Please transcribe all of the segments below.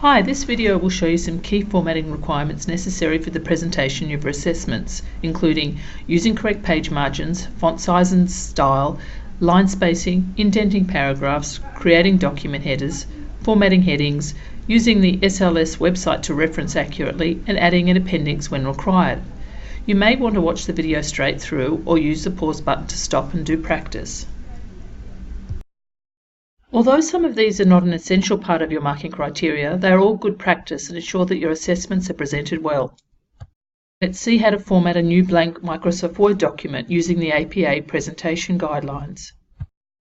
Hi, this video will show you some key formatting requirements necessary for the presentation of your assessments, including using correct page margins, font size and style, line spacing, indenting paragraphs, creating document headers, formatting headings, using the SLS website to reference accurately, and adding an appendix when required. You may want to watch the video straight through or use the pause button to stop and do practice. Although some of these are not an essential part of your marking criteria, they are all good practice and ensure that your assessments are presented well. Let's see how to format a new blank Microsoft Word document using the APA presentation guidelines.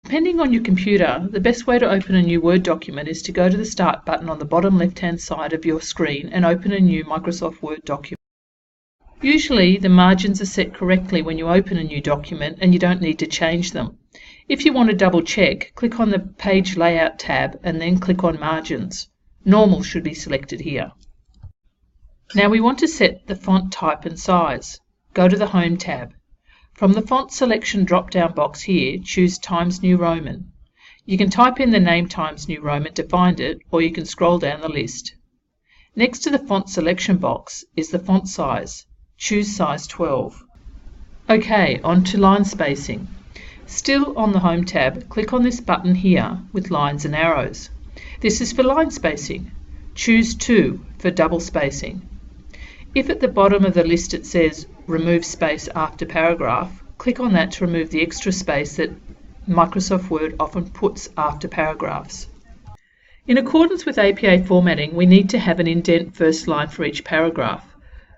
Depending on your computer, the best way to open a new Word document is to go to the Start button on the bottom left-hand side of your screen and open a new Microsoft Word document. Usually, the margins are set correctly when you open a new document and you don't need to change them. If you want to double check, click on the Page Layout tab and then click on Margins. Normal should be selected here. Now we want to set the font type and size. Go to the Home tab. From the font selection drop-down box here, choose Times New Roman. You can type in the name Times New Roman to find it, or you can scroll down the list. Next to the font selection box is the font size. Choose size 12. OK, on to line spacing. Still on the Home tab, click on this button here with lines and arrows. This is for line spacing. Choose 2 for double spacing. If at the bottom of the list it says Remove Space After Paragraph, click on that to remove the extra space that Microsoft Word often puts after paragraphs. In accordance with APA formatting, we need to have an indent first line for each paragraph.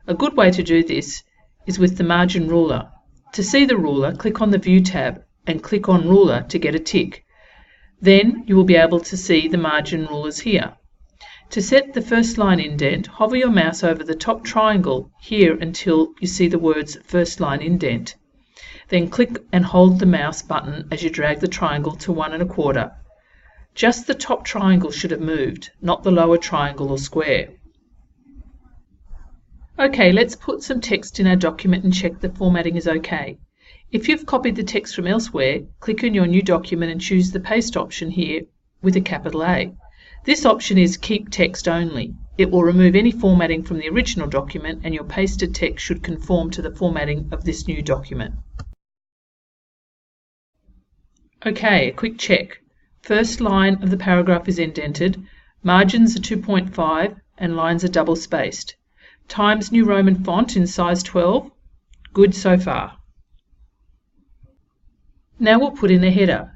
A good way to do this is with the margin ruler. To see the ruler, click on the View tab and click on Ruler to get a tick. Then you will be able to see the margin rulers here. To set the first line indent, hover your mouse over the top triangle here until you see the words First Line Indent. Then click and hold the mouse button as you drag the triangle to 1 1/4. Just the top triangle should have moved, not the lower triangle or square. OK, let's put some text in our document and check the formatting is OK. If you've copied the text from elsewhere, click on your new document and choose the Paste option here with a capital A. This option is Keep Text Only. It will remove any formatting from the original document and your pasted text should conform to the formatting of this new document. OK, a quick check. First line of the paragraph is indented, margins are 2.5 and lines are double spaced. Times New Roman font in size 12. Good so far. Now we'll put in a header.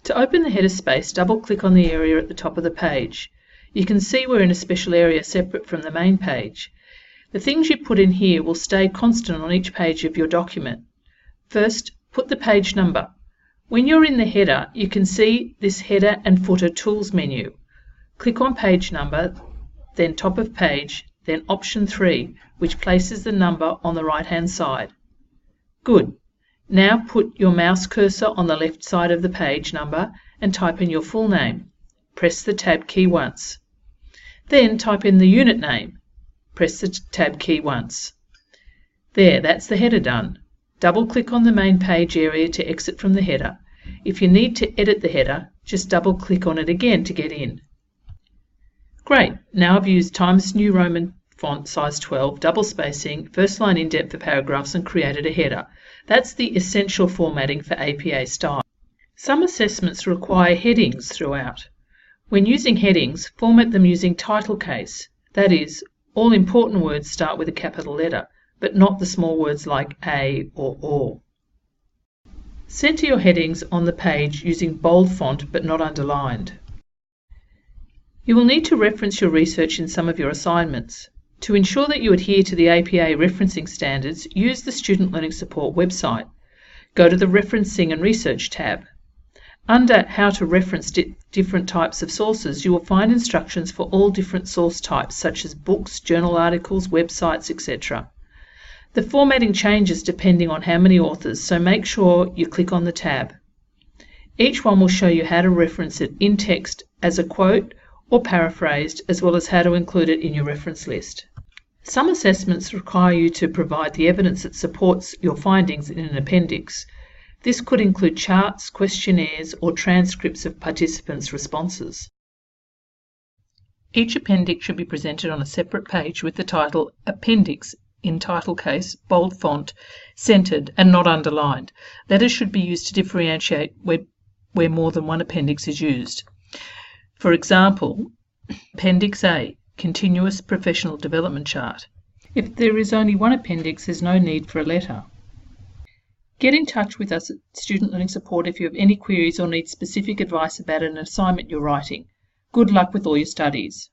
To open the header space, double-click on the area at the top of the page. You can see we're in a special area separate from the main page. The things you put in here will stay constant on each page of your document. First, put the page number. When you're in the header, you can see this Header and Footer Tools menu. Click on Page Number, then Top of Page, then Option 3, which places the number on the right-hand side. Good. Now put your mouse cursor on the left side of the page number and type in your full name. Press the Tab key once. Then type in the unit name. Press the Tab key once. There, that's the header done. Double-click on the main page area to exit from the header. If you need to edit the header, just double-click on it again to get in. Great, now I've used Times New Roman font size 12, double spacing, first line indent for paragraphs and created a header. That's the essential formatting for APA style. Some assessments require headings throughout. When using headings, format them using title case. That is, all important words start with a capital letter, but not the small words like A or or. Center your headings on the page using bold font but not underlined. You will need to reference your research in some of your assignments. To ensure that you adhere to the APA referencing standards, use the Student Learning Support website. Go to the Referencing and Research tab. Under How to Reference different types of sources, you will find instructions for all different source types such as books, journal articles, websites, etc. The formatting changes depending on how many authors, so make sure you click on the tab. Each one will show you how to reference it in text as a quote or paraphrased, as well as how to include it in your reference list. Some assessments require you to provide the evidence that supports your findings in an appendix. This could include charts, questionnaires, or transcripts of participants' responses. Each appendix should be presented on a separate page with the title Appendix in title case, bold font, centered and not underlined. Letters should be used to differentiate where more than one appendix is used. For example, Appendix A, Continuous Professional Development Chart. If there is only one appendix, there's no need for a letter. Get in touch with us at Student Learning Support if you have any queries or need specific advice about an assignment you're writing. Good luck with all your studies.